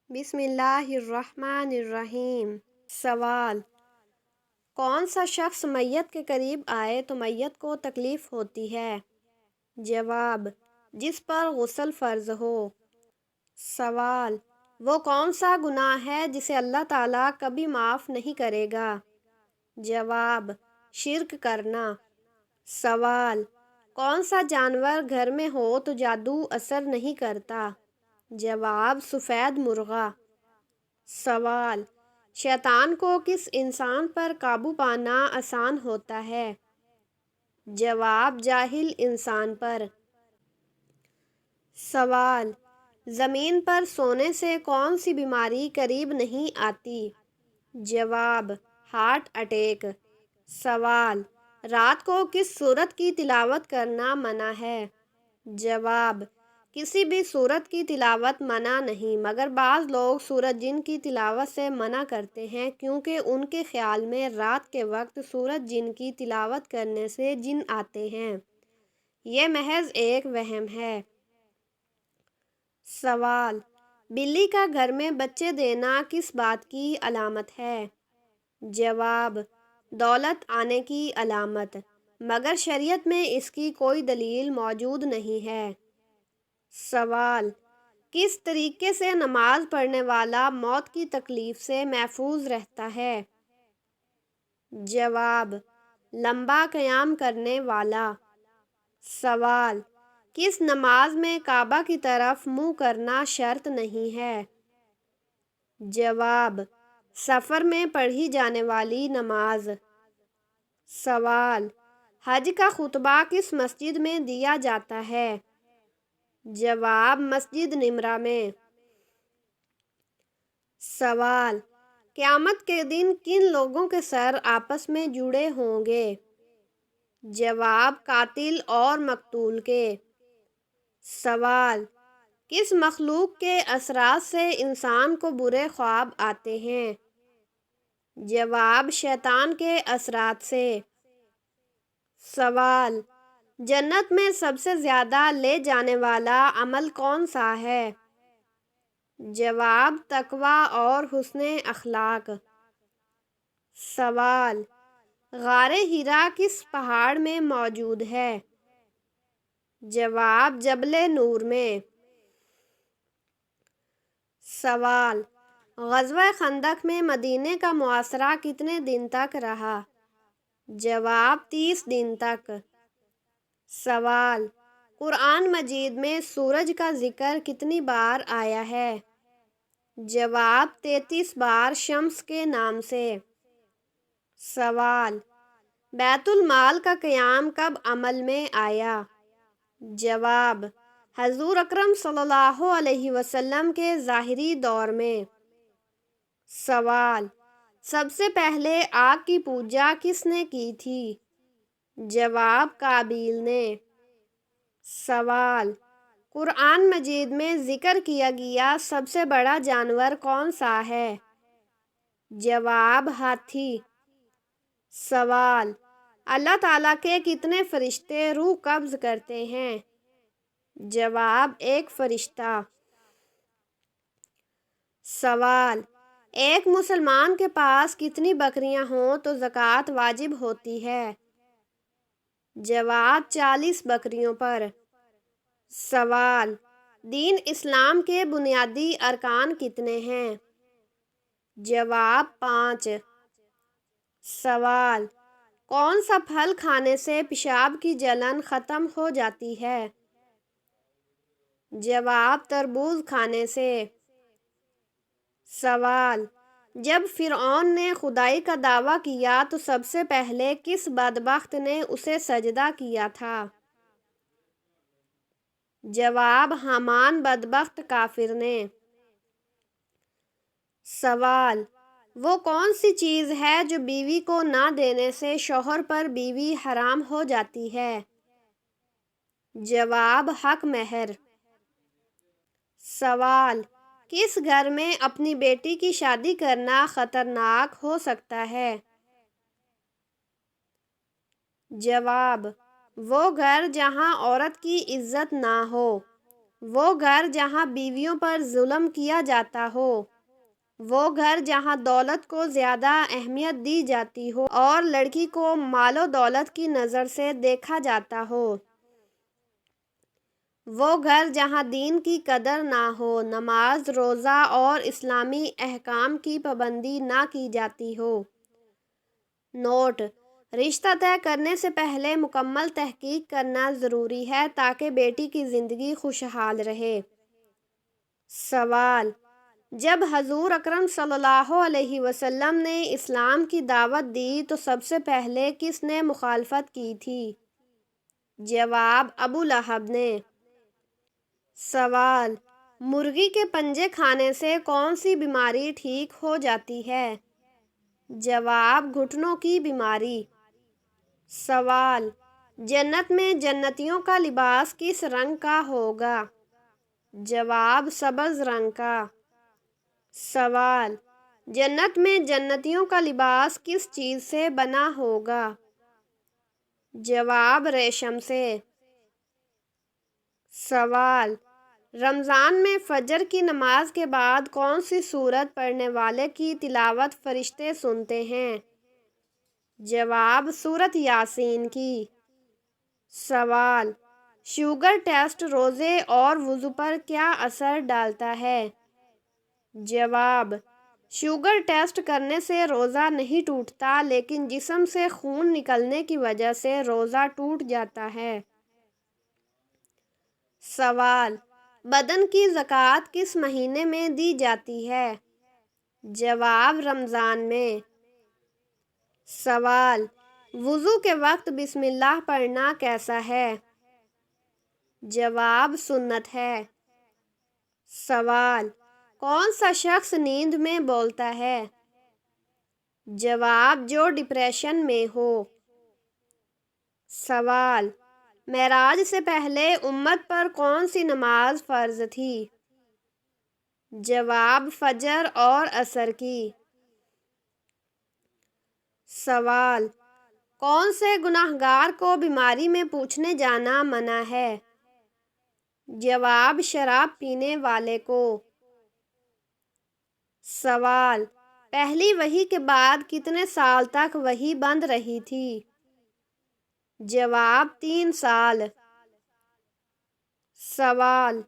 بسم اللہ الرحمن الرحیم۔ سوال: کون سا شخص میت کے قریب آئے تو میت کو تکلیف ہوتی ہے؟ جواب: جس پر غسل فرض ہو۔ سوال: وہ کون سا گناہ ہے جسے اللہ تعالیٰ کبھی معاف نہیں کرے گا؟ جواب: شرک کرنا۔ سوال: کون سا جانور گھر میں ہو تو جادو اثر نہیں کرتا؟ جواب: سفید مرغا۔ سوال: شیطان کو کس انسان پر قابو پانا آسان ہوتا ہے؟ جواب: جاہل انسان پر۔ سوال: زمین پر سونے سے کون سی بیماری قریب نہیں آتی؟ جواب: ہارٹ اٹیک۔ سوال: رات کو کس سورت کی تلاوت کرنا منع ہے؟ جواب: کسی بھی سورت کی تلاوت منع نہیں، مگر بعض لوگ سورۃ جن کی تلاوت سے منع کرتے ہیں کیونکہ ان کے خیال میں رات کے وقت سورۃ جن کی تلاوت کرنے سے جن آتے ہیں۔ یہ محض ایک وہم ہے۔ سوال: بلی کا گھر میں بچے دینا کس بات کی علامت ہے؟ جواب: دولت آنے کی علامت، مگر شریعت میں اس کی کوئی دلیل موجود نہیں ہے۔ سوال: کس طریقے سے نماز پڑھنے والا موت کی تکلیف سے محفوظ رہتا ہے؟ جواب: لمبا قیام کرنے والا۔ سوال: کس نماز میں کعبہ کی طرف منہ کرنا شرط نہیں ہے؟ جواب: سفر میں پڑھی جانے والی نماز۔ سوال: حج کا خطبہ کس مسجد میں دیا جاتا ہے؟ جواب: مسجد نمرہ میں۔ سوال: قیامت کے دن کن لوگوں کے سر آپس میں جڑے ہوں گے؟ جواب: قاتل اور مقتول کے۔ سوال: کس مخلوق کے اثرات سے انسان کو برے خواب آتے ہیں؟ جواب: شیطان کے اثرات سے۔ سوال: جنت میں سب سے زیادہ لے جانے والا عمل کون سا ہے؟ جواب: تقویٰ اور حسن اخلاق۔ سوال: غار حرا کس پہاڑ میں موجود ہے؟ جواب: جبل نور میں۔ سوال: غزوہ خندق میں مدینے کا محاصرہ کتنے دن تک رہا؟ جواب: 30 دن تک۔ سوال: قرآن مجید میں سورج کا ذکر کتنی بار آیا ہے؟ جواب: 33 بار شمس کے نام سے۔ سوال: بیت المال کا قیام کب عمل میں آیا؟ جواب: حضور اکرم صلی اللہ علیہ وسلم کے ظاہری دور میں۔ سوال: سب سے پہلے آگ کی پوجا کس نے کی تھی؟ جواب: قابیل نے۔ سوال: قرآن مجید میں ذکر کیا گیا سب سے بڑا جانور کون سا ہے؟ جواب: ہاتھی۔ سوال: اللہ تعالیٰ کے کتنے فرشتے روح قبض کرتے ہیں؟ جواب: ایک فرشتہ۔ سوال: ایک مسلمان کے پاس کتنی بکریاں ہوں تو زکوٰۃ واجب ہوتی ہے؟ جواب: 40 بکریوں پر۔ سوال: دین اسلام کے بنیادی ارکان کتنے ہیں؟ جواب: 5۔ سوال: کون سا پھل کھانے سے پیشاب کی جلن ختم ہو جاتی ہے؟ جواب: تربوز کھانے سے۔ سوال: جب فرعون نے خدائی کا دعویٰ کیا تو سب سے پہلے کس بدبخت نے اسے سجدہ کیا تھا؟ جواب: حامان بدبخت کافر نے۔ سوال: وہ کون سی چیز ہے جو بیوی کو نہ دینے سے شوہر پر بیوی حرام ہو جاتی ہے؟ جواب: حق مہر۔ سوال: کس گھر میں اپنی بیٹی کی شادی کرنا خطرناک ہو سکتا ہے؟ جواب: وہ گھر جہاں عورت کی عزت نہ ہو۔ وہ گھر جہاں بیویوں پر ظلم کیا جاتا ہو، وہ گھر جہاں دولت کو زیادہ اہمیت دی جاتی ہو اور لڑکی کو مال و دولت کی نظر سے دیکھا جاتا ہو، وہ گھر جہاں دین کی قدر نہ ہو، نماز، روزہ اور اسلامی احکام کی پابندی نہ کی جاتی ہو۔ نوٹ: رشتہ طے کرنے سے پہلے مکمل تحقیق کرنا ضروری ہے تاکہ بیٹی کی زندگی خوشحال رہے۔ سوال: جب حضور اکرم صلی اللہ علیہ وسلم نے اسلام کی دعوت دی تو سب سے پہلے کس نے مخالفت کی تھی؟ جواب: ابو لہب نے۔ سوال: مرغی کے پنجے کھانے سے کون سی بیماری ٹھیک ہو جاتی ہے؟ جواب: گھٹنوں کی بیماری۔ سوال: جنت میں جنتیوں کا لباس کس رنگ کا ہوگا؟ جواب: سبز رنگ کا۔ سوال: جنت میں جنتیوں کا لباس کس چیز سے بنا ہوگا؟ جواب: ریشم سے۔ سوال: رمضان میں فجر کی نماز کے بعد کون سی سورت پڑھنے والے کی تلاوت فرشتے سنتے ہیں؟ جواب: سورت یاسین کی۔ سوال: شوگر ٹیسٹ روزے اور وضو پر کیا اثر ڈالتا ہے؟ جواب: شوگر ٹیسٹ کرنے سے روزہ نہیں ٹوٹتا لیکن جسم سے خون نکلنے کی وجہ سے روزہ ٹوٹ جاتا ہے۔ سوال: بدن کی زکوٰۃ کس مہینے میں دی جاتی ہے؟ جواب: رمضان میں۔ سوال: وضو کے وقت بسم اللہ پڑھنا کیسا ہے؟ جواب: سنت ہے۔ سوال: کون سا شخص نیند میں بولتا ہے؟ جواب: جو ڈپریشن میں ہو۔ سوال: معراج سے پہلے امت پر کون سی نماز فرض تھی؟ جواب: فجر اور عصر کی۔ سوال: کون سے گنہگار کو بیماری میں پوچھنے جانا منع ہے؟ جواب: شراب پینے والے کو۔ سوال: پہلی وحی کے بعد کتنے سال تک وحی بند رہی تھی؟ جواب: 3 سال۔ سوال: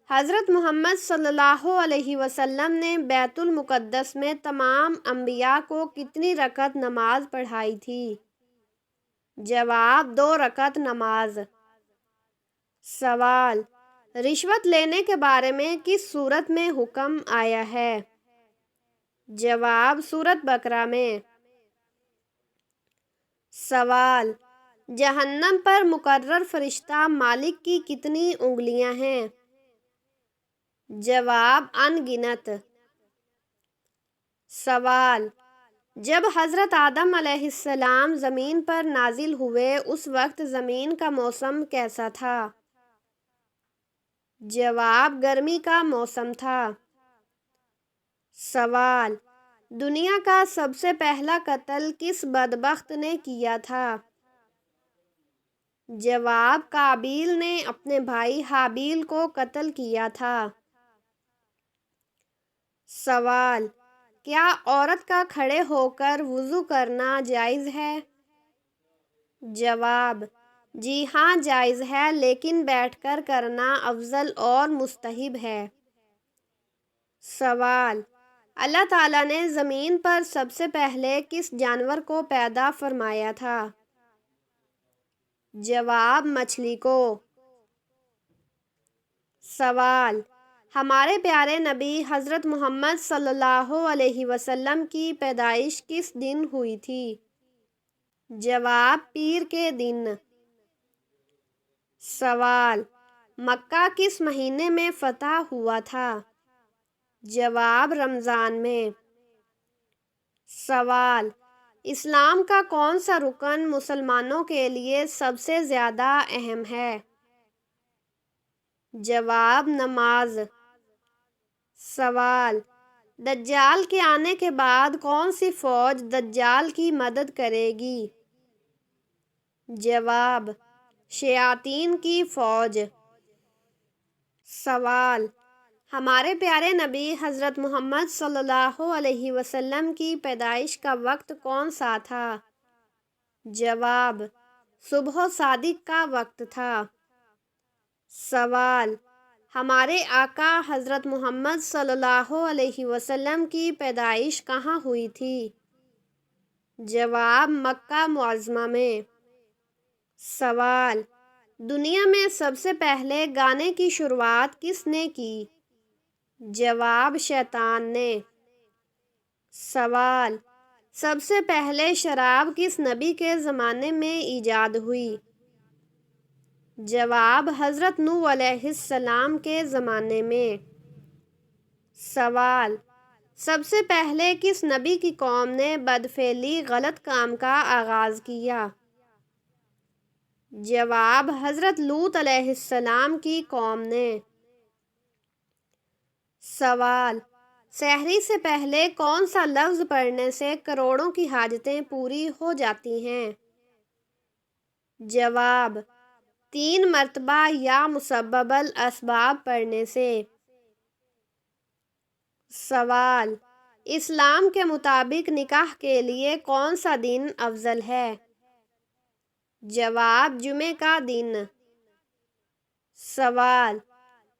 حضرت محمد صلی اللہ علیہ وسلم نے بیت المقدس میں تمام انبیاء کو کتنی رکعت نماز پڑھائی تھی؟ جواب: 2 رکعت نماز۔ سوال: رشوت لینے کے بارے میں کس سورت میں حکم آیا ہے؟ جواب: سورۃ بقرہ میں۔ سوال: جہنم پر مقرر فرشتہ مالک کی کتنی انگلیاں ہیں؟ جواب: ان گنت۔ سوال: جب حضرت آدم علیہ السلام زمین پر نازل ہوئے اس وقت زمین کا موسم کیسا تھا؟ جواب: گرمی کا موسم تھا۔ سوال: دنیا کا سب سے پہلا قتل کس بدبخت نے کیا تھا؟ جواب: قابیل نے اپنے بھائی حابیل کو قتل کیا تھا۔ سوال: کیا عورت کا کھڑے ہو کر وضو کرنا جائز ہے؟ جواب: جی ہاں جائز ہے لیکن بیٹھ کر کرنا افضل اور مستحب ہے۔ سوال: اللہ تعالیٰ نے زمین پر سب سے پہلے کس جانور کو پیدا فرمایا تھا؟ جواب: مچھلی کو۔ سوال: ہمارے پیارے نبی حضرت محمد صلی اللہ علیہ وسلم کی پیدائش کس دن ہوئی تھی؟ جواب: پیر کے دن۔ سوال: مکہ کس مہینے میں فتح ہوا تھا؟ جواب: رمضان میں۔ سوال: اسلام کا کون سا رکن مسلمانوں کے لیے سب سے زیادہ اہم ہے؟ جواب: نماز۔ سوال: دجال کے آنے کے بعد کون سی فوج دجال کی مدد کرے گی؟ جواب: شیاطین کی فوج۔ سوال: ہمارے پیارے نبی حضرت محمد صلی اللہ علیہ وسلم کی پیدائش کا وقت کون سا تھا؟ جواب: صبح صادق کا وقت تھا۔ سوال: ہمارے آقا حضرت محمد صلی اللہ علیہ وسلم کی پیدائش کہاں ہوئی تھی؟ جواب: مکہ معظمہ میں۔ سوال: دنیا میں سب سے پہلے گانے کی شروعات کس نے کی؟ جواب: شیطان نے۔ سوال: سب سے پہلے شراب کس نبی کے زمانے میں ایجاد ہوئی؟ جواب: حضرت نوح علیہ السلام کے زمانے میں۔ سوال: سب سے پہلے کس نبی کی قوم نے بدفعلی غلط کام کا آغاز کیا؟ جواب: حضرت لوط علیہ السلام کی قوم نے۔ سوال: سحری سے پہلے کون سا لفظ پڑھنے سے کروڑوں کی حاجتیں پوری ہو جاتی ہیں؟ جواب: 3 مرتبہ یا مسبب الاسباب پڑھنے سے۔ سوال: اسلام کے مطابق نکاح کے لیے کون سا دن افضل ہے؟ جواب: جمعہ کا دن۔ سوال: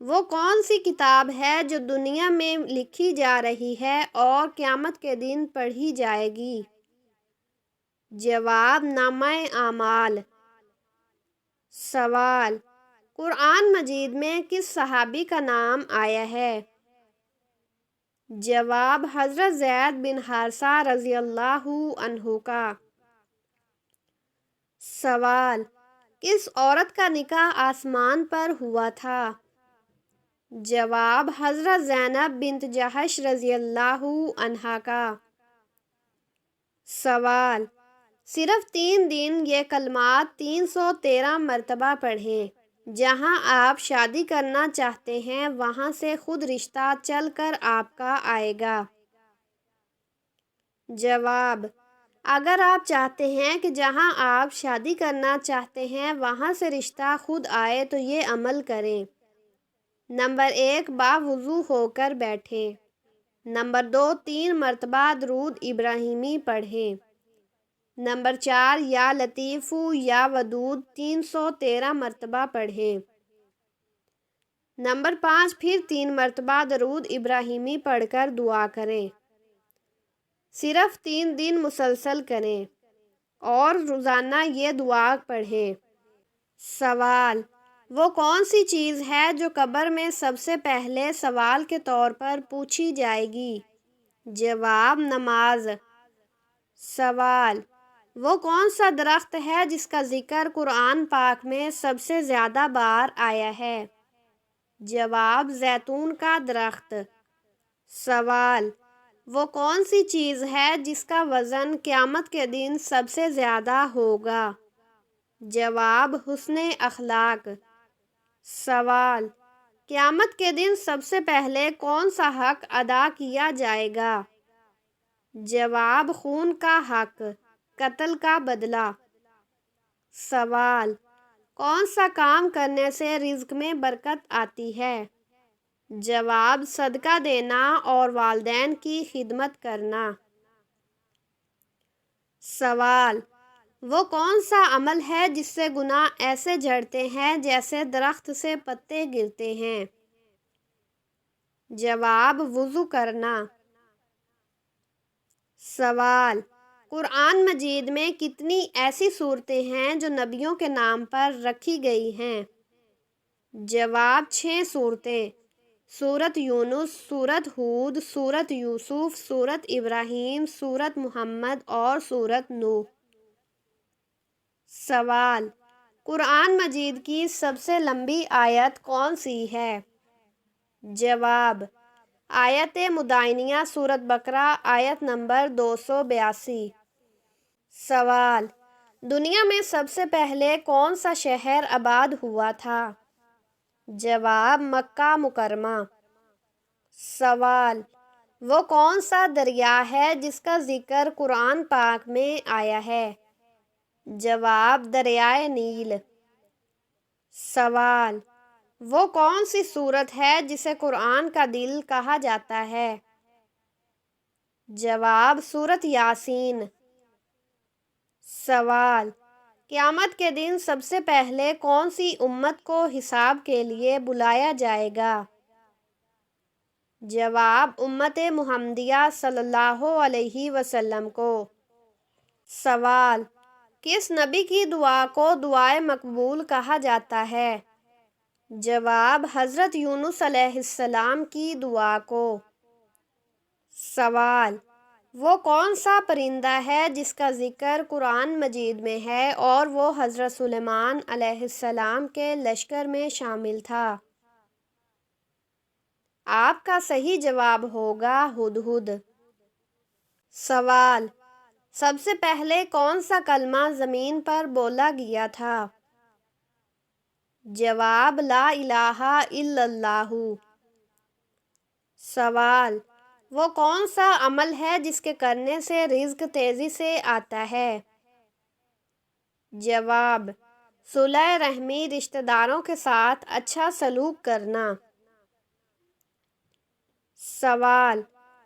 وہ کون سی کتاب ہے جو دنیا میں لکھی جا رہی ہے اور قیامت کے دن پڑھی جائے گی؟ جواب: نامہ اعمال۔ سوال: قرآن مجید میں کس صحابی کا نام آیا ہے؟ جواب: حضرت زید بن حارثہ رضی اللہ عنہ کا۔ سوال: کس عورت کا نکاح آسمان پر ہوا تھا؟ جواب: حضرت زینب بنت جحش رضی اللہ عنہا کا۔ سوال: صرف 3 دن یہ کلمات 313 مرتبہ پڑھیں۔ جہاں آپ شادی کرنا چاہتے ہیں وہاں سے خود رشتہ چل کر آپ کا آئے گا۔ جواب: اگر آپ چاہتے ہیں کہ جہاں آپ شادی کرنا چاہتے ہیں وہاں سے رشتہ خود آئے تو یہ عمل کریں۔ نمبر 1: باوضو ہو کر بیٹھیں۔ نمبر 2: 3 مرتبہ درود ابراہیمی پڑھیں۔ نمبر 4: یا لطیف یا ودود 313 مرتبہ پڑھیں۔ نمبر 5: پھر 3 مرتبہ درود ابراہیمی پڑھ کر دعا کریں۔ صرف 3 دن مسلسل کریں اور روزانہ یہ دعا پڑھیں۔ سوال: وہ کون سی چیز ہے جو قبر میں سب سے پہلے سوال کے طور پر پوچھی جائے گی؟ جواب: نماز۔ سوال: وہ کون سا درخت ہے جس کا ذکر قرآن پاک میں سب سے زیادہ بار آیا ہے؟ جواب: زیتون کا درخت۔ سوال: وہ کون سی چیز ہے جس کا وزن قیامت کے دن سب سے زیادہ ہوگا؟ جواب: حسن اخلاق۔ سوال: قیامت کے دن سب سے پہلے کون سا حق ادا کیا جائے گا؟ جواب: خون کا حق، قتل کا بدلہ۔ سوال: کون سا کام کرنے سے رزق میں برکت آتی ہے؟ جواب: صدقہ دینا اور والدین کی خدمت کرنا۔ سوال: وہ کون سا عمل ہے جس سے گناہ ایسے جھڑتے ہیں جیسے درخت سے پتے گرتے ہیں؟ جواب: وضو کرنا۔ سوال: قرآن مجید میں کتنی ایسی صورتیں ہیں جو نبیوں کے نام پر رکھی گئی ہیں؟ جواب: 6 صورتیں: سورۃ یونس، سورۃ ہود، سورۃ یوسف، سورۃ ابراہیم، سورۃ محمد اور سورۃ نوح۔ سوال: قرآن مجید کی سب سے لمبی آیت کون سی ہے؟ جواب: آیت مدائنیہ سورۃ بقرہ آیت نمبر 282۔ سوال: دنیا میں سب سے پہلے کون سا شہر آباد ہوا تھا؟ جواب: مکہ مکرمہ۔ سوال: وہ کون سا دریا ہے جس کا ذکر قرآن پاک میں آیا ہے؟ جواب: دریائے نیل۔ سوال: وہ کون سی سورت ہے جسے قرآن کا دل کہا جاتا ہے؟ جواب: سورت یاسین۔ سوال: قیامت کے دن سب سے پہلے کون سی امت کو حساب کے لیے بلایا جائے گا؟ جواب: امت محمدیہ صلی اللہ علیہ وسلم کو۔ سوال: کس نبی کی دعا کو دعائے مقبول کہا جاتا ہے؟ جواب: حضرت یونس علیہ السلام کی دعا کو۔ سوال: وہ کون سا پرندہ ہے جس کا ذکر قرآن مجید میں ہے اور وہ حضرت سلیمان علیہ السلام کے لشکر میں شامل تھا؟ آپ کا صحیح جواب ہوگا ہدہد۔ سوال: سب سے پہلے کون سا کلمہ زمین پر بولا گیا تھا؟ جواب: لا الہ الا اللہ۔ سوال: وہ کون سا عمل ہے جس کے کرنے سے رزق تیزی سے آتا ہے؟ جواب: صلہ رحمی، رشتہ داروں کے ساتھ اچھا سلوک کرنا۔ سوال: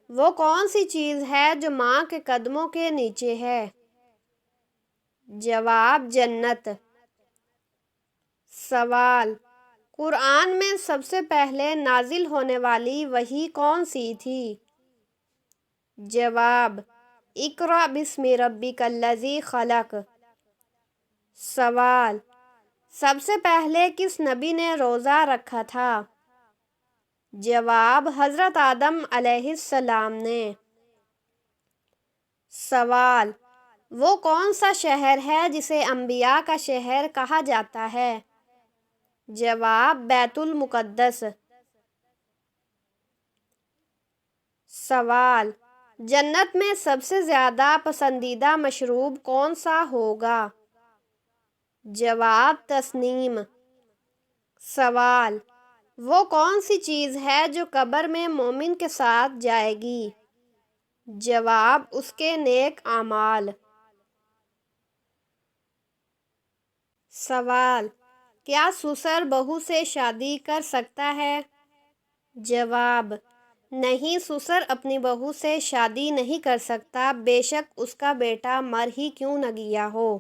وہ کون سی چیز ہے جو ماں کے قدموں کے نیچے ہے؟ جواب: جنت۔ سوال: قرآن میں سب سے پہلے نازل ہونے والی وحی کون سی تھی؟ جواب: اقرأ بسم ربک الذی خلق۔ سوال: سب سے پہلے کس نبی نے روزہ رکھا تھا؟ جواب: حضرت آدم علیہ السلام نے۔ سوال: وہ کون سا شہر ہے جسے انبیاء کا شہر کہا جاتا ہے؟ جواب: بیت المقدس۔ سوال: جنت میں سب سے زیادہ پسندیدہ مشروب کون سا ہوگا؟ جواب: تسنیم۔ سوال: وہ کون سی چیز ہے جو قبر میں مومن کے ساتھ جائے گی؟ جواب: اس کے نیک اعمال۔ سوال: کیا سسر بہو سے شادی کر سکتا ہے؟ جواب: نہیں، سسر اپنی بہو سے شادی نہیں کر سکتا، بے شک اس کا بیٹا مر ہی کیوں نہ گیا ہو۔